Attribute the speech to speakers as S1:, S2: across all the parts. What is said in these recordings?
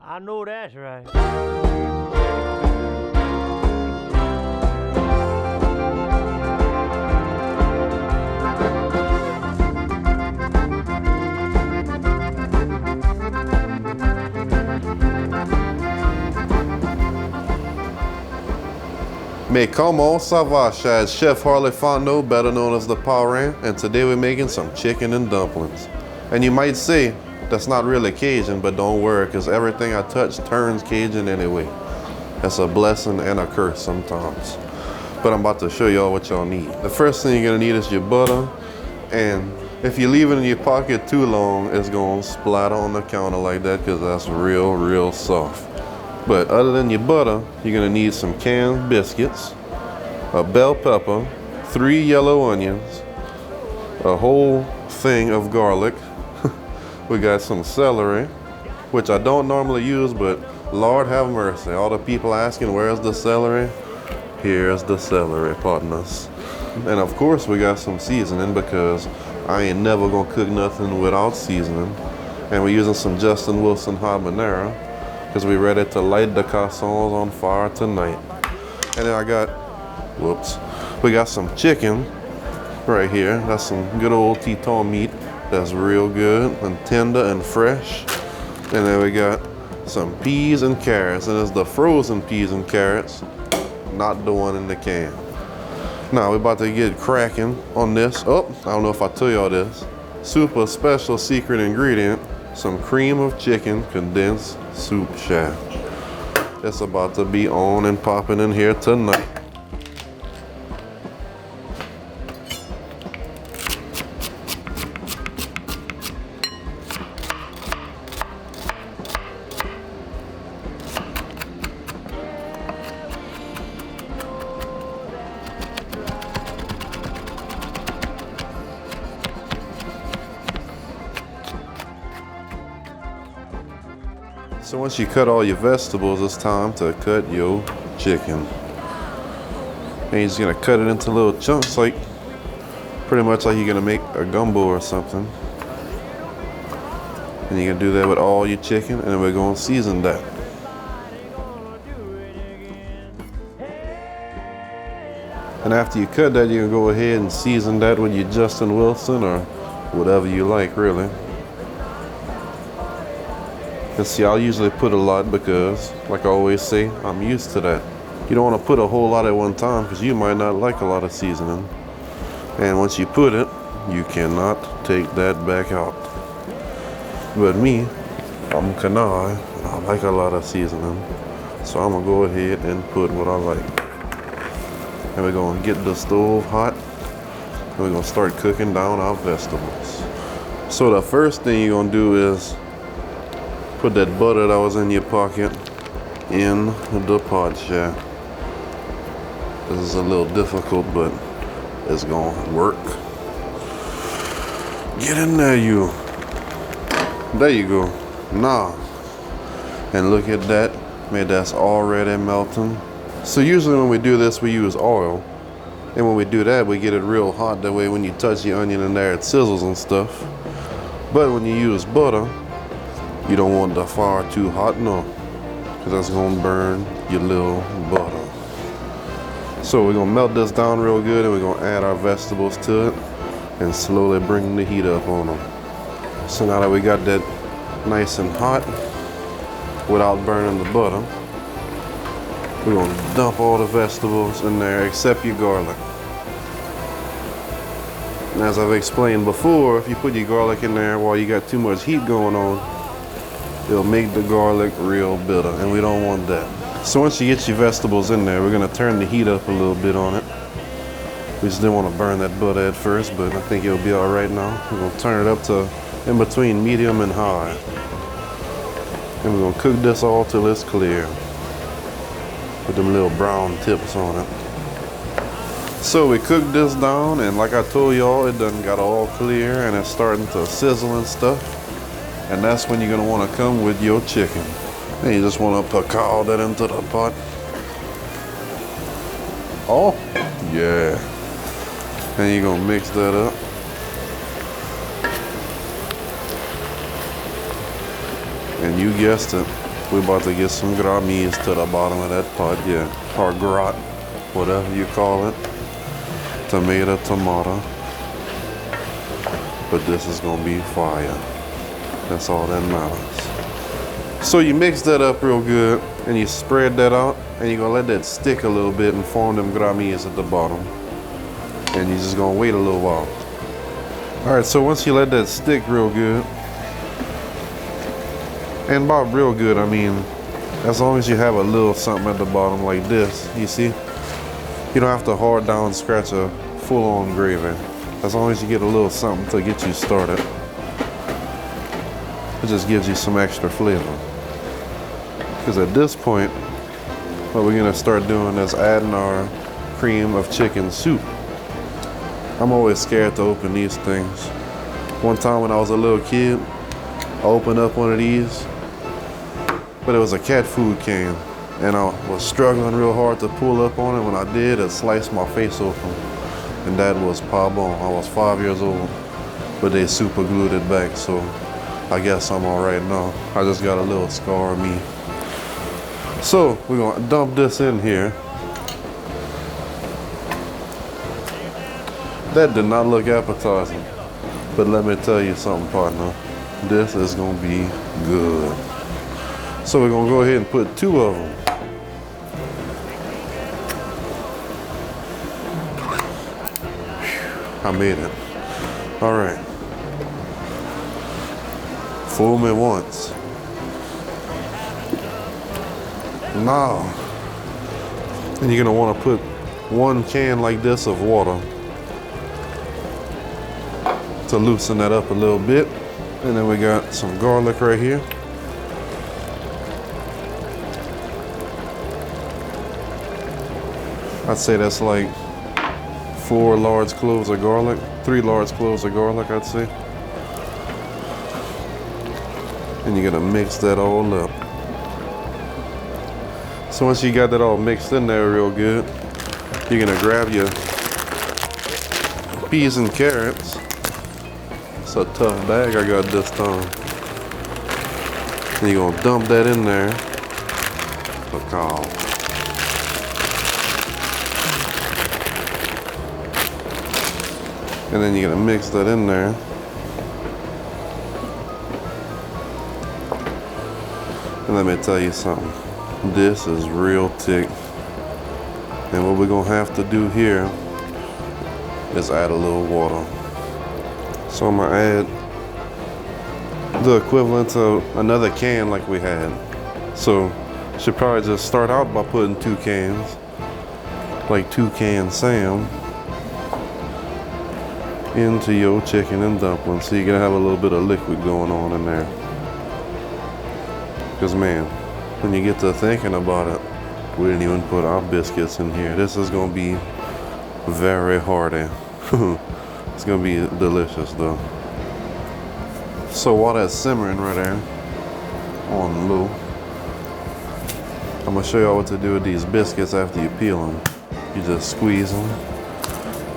S1: I know that's right.
S2: Mais comment ça va, Chef Harley Fontenot, better known as the Parrain, and today we're making some chicken and dumplings. And you might say, that's not really Cajun, but don't worry, because everything I touch turns Cajun anyway. That's a blessing and a curse sometimes. But I'm about to show y'all what y'all need. The first thing you're gonna need is your butter, and if you leave it in your pocket too long, it's gonna splatter on the counter like that, because that's real soft. But other than your butter, you're gonna need some canned biscuits, a bell pepper, 3 yellow onions, a whole thing of garlic. We got some celery, which I don't normally use, but Lord have mercy. All the people asking, where's the celery? Here's the celery, partners. And of course, we got some seasoning because I ain't never gonna cook nothing without seasoning. And we're using some Justin Wilson habanero, because we're ready to light the cassons on fire tonight. And then I got, we got some chicken right here. That's some good old Teton meat that's real good and tender and fresh. And then we got some peas and carrots, and it's the frozen peas and carrots, not the one in the can. Now we're about to get cracking on this. Oh, I don't know if I tell y'all this. Super special secret ingredient, some cream of chicken condensed soup shaft. It's about to be on and popping in here tonight. So once you cut all your vegetables, it's time to cut your chicken. And you're just gonna cut it into little chunks, like pretty much like you're gonna make a gumbo or something. And you're gonna do that with all your chicken, and then we're gonna season that. And after you cut that, you can go ahead and season that with your Justin Wilson or whatever you like, really. And see, I'll usually put a lot because, like I always say, I'm used to that. You don't want to put a whole lot at one time because you might not like a lot of seasoning. And once you put it, you cannot take that back out. But me, I'm Kanai, and I like a lot of seasoning. So I'm gonna go ahead and put what I like. And we're gonna get the stove hot, and we're gonna start cooking down our vegetables. So the first thing you're gonna do is put that butter that was in your pocket in the pot shaft. This is a little difficult, but it's gonna work. Get in there, you. There you go. Now, and look at that. Man, that's already melting. So usually when we do this, we use oil. And when we do that, we get it real hot. That way when you touch the onion in there, it sizzles and stuff. But when you use butter, you don't want the fire too hot, no, because that's gonna burn your little butter. So we're gonna melt this down real good, and we're gonna add our vegetables to it and slowly bring the heat up on them. So now that we got that nice and hot without burning the butter, we're gonna dump all the vegetables in there except your garlic. And as I've explained before, if you put your garlic in there while you got too much heat going on, it'll make the garlic real bitter, and we don't want that. So once you get your vegetables in there, we're gonna turn the heat up a little bit on it. We just didn't want to burn that butter at first, but I think it'll be all right now. We're gonna turn it up to in between medium and high. And we're gonna cook this all till it's clear with them little brown tips on it. So we cooked this down, and like I told y'all, it done got all clear and it's starting to sizzle and stuff. And that's when you're gonna wanna come with your chicken. And you just wanna pickle that into the pot. Oh, yeah. And you're gonna mix that up. And you guessed it, We're about to get some gramis to the bottom of that pot, yeah. Or grat, whatever you call it. Tomato. But this is gonna be fire. That's all that matters. So you mix that up real good and you spread that out and you're gonna let that stick a little bit and form them gramis at the bottom. And you're just gonna wait a little while. All right, so once you let that stick real good, and by real good, I mean, as long as you have a little something at the bottom like this, you see? You don't have to hard down scratch a full-on gravy. As long as you get a little something to get you started, it just gives you some extra flavor. Because at this point, what we're gonna start doing is adding our cream of chicken soup. I'm always scared to open these things. One time when I was a little kid, I opened up one of these, but it was a cat food can, and I was struggling real hard to pull up on it. When I did, it sliced my face open, and that was pardon. I was 5 years old, but they super glued it back, so I guess I'm all right now. I just got a little scar on me. So we're gonna dump this in here. That did not look appetizing, but let me tell you something, partner. This is gonna be good. So we're gonna go ahead and put 2 of them. I made it. All right. Fool me once. Now, and you're gonna wanna put 1 can like this of water to loosen that up a little bit. And then we got some garlic right here. I'd say that's like 4 large cloves of garlic, 3 large cloves of garlic, I'd say. And you're gonna mix that all up. So once you got that all mixed in there real good, you're gonna grab your peas and carrots. It's a tough bag I got this time. And you're gonna dump that in there. Look how. And then you're gonna mix that in there. And let me tell you something. This is real thick. And what we're gonna have to do here is add a little water. So I'm gonna add the equivalent of another can like we had. So should probably just start out by putting 2 cans, like 2 cans Sam, into your chicken and dumplings. So you're gonna have a little bit of liquid going on in there. Because man, when you get to thinking about it, we didn't even put our biscuits in here. This is gonna be very hearty. It's gonna be delicious though. So while that's simmering right there on low, I'm gonna show y'all what to do with these biscuits after you peel them. You just squeeze them,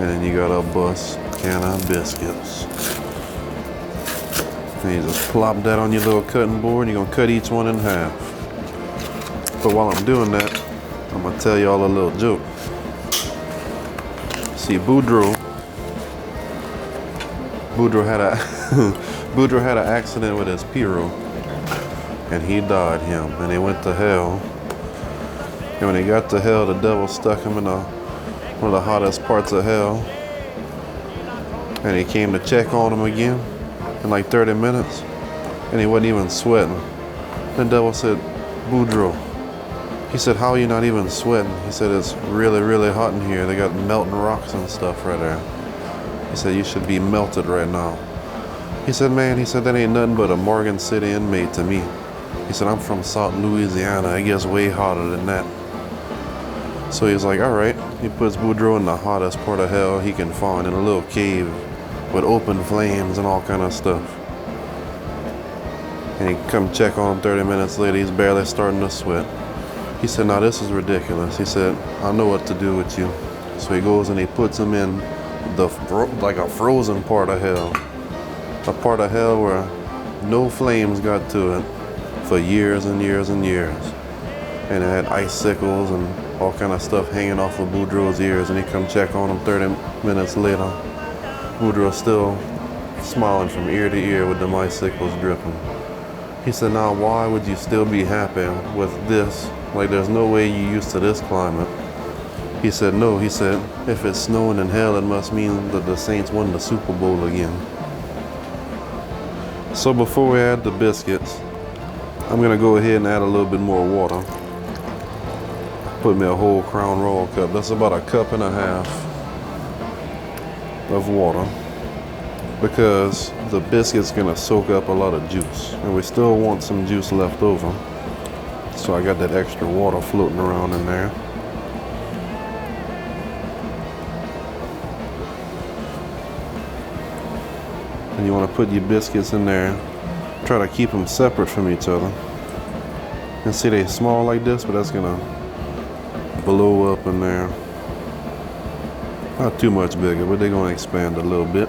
S2: and then you got a bust can of biscuits. And you just plop that on your little cutting board, and you're gonna cut each one in half. But while I'm doing that, I'm gonna tell y'all a little joke. See, Boudreaux had an accident with his Piro, and he died him, and he went to hell. And when he got to hell, the devil stuck him in one of the hottest parts of hell, and he came to check on him again in like 30 minutes, and he wasn't even sweating. The devil said, Boudreaux, he said, how are you not even sweating? He said, it's really, really hot in here. They got melting rocks and stuff right there. He said, you should be melted right now. He said, man, he said, that ain't nothing but a Morgan City inmate to me. He said, I'm from South Louisiana. It gets way hotter than that. So he's like, all right. He puts Boudreaux in the hottest part of hell he can find, in a little cave with open flames and all kind of stuff. And he come check on him 30 minutes later. He's barely starting to sweat. He said, now this is ridiculous. He said, I know what to do with you. So he goes and he puts him in like a frozen part of hell. A part of hell where no flames got to it for years and years and years. And it had icicles and all kind of stuff hanging off of Boudreaux's ears, and he come check on him 30 minutes later. Boudreaux still smiling from ear to ear with them icicles dripping. He said, now why would you still be happy with this? Like there's no way you used to this climate. He said, no, he said, if it's snowing in hell, it must mean that the Saints won the Super Bowl again. So before we add the biscuits, I'm gonna go ahead and add a little bit more water. Put me a whole Crown Royal cup. That's about a cup and a half of water, because the biscuit's gonna soak up a lot of juice, and we still want some juice left over. So I got that extra water floating around in there. And you want to put your biscuits in there. Try to keep them separate from each other. And see, they small like this, but that's gonna blow up in there. Not too much bigger, but they're gonna expand a little bit.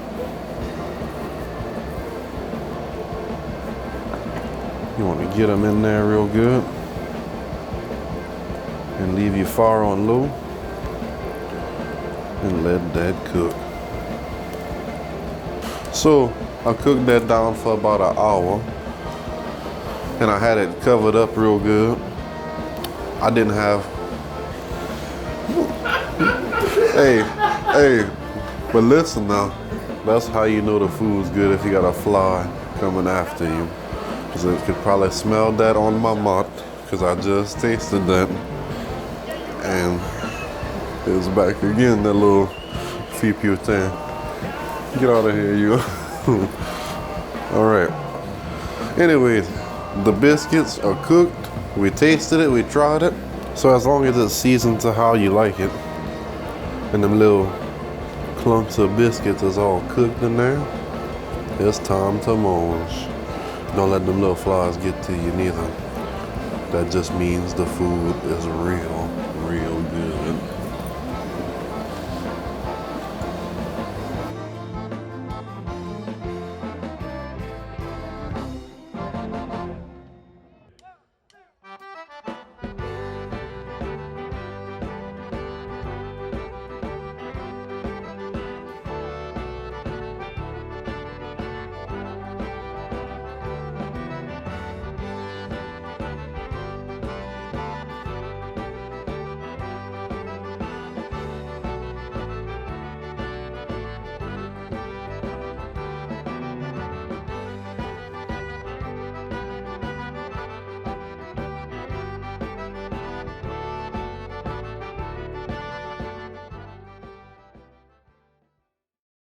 S2: You want to get them in there real good and leave your fire on low and let that cook. So I cooked that down for about an hour, and I had it covered up real good. I didn't have hey, but listen now, that's how you know the food's good, if you got a fly coming after you. Because I could probably smell that on my mouth, because I just tasted that. And it's back again, that little fiputin. Get out of here, you. All right. Anyways, the biscuits are cooked. We tasted it, we tried it. So as long as it's seasoned to how you like it, and them little clumps of biscuits is all cooked in there, it's time to munch. Don't let them little flies get to you neither. That just means the food is real good.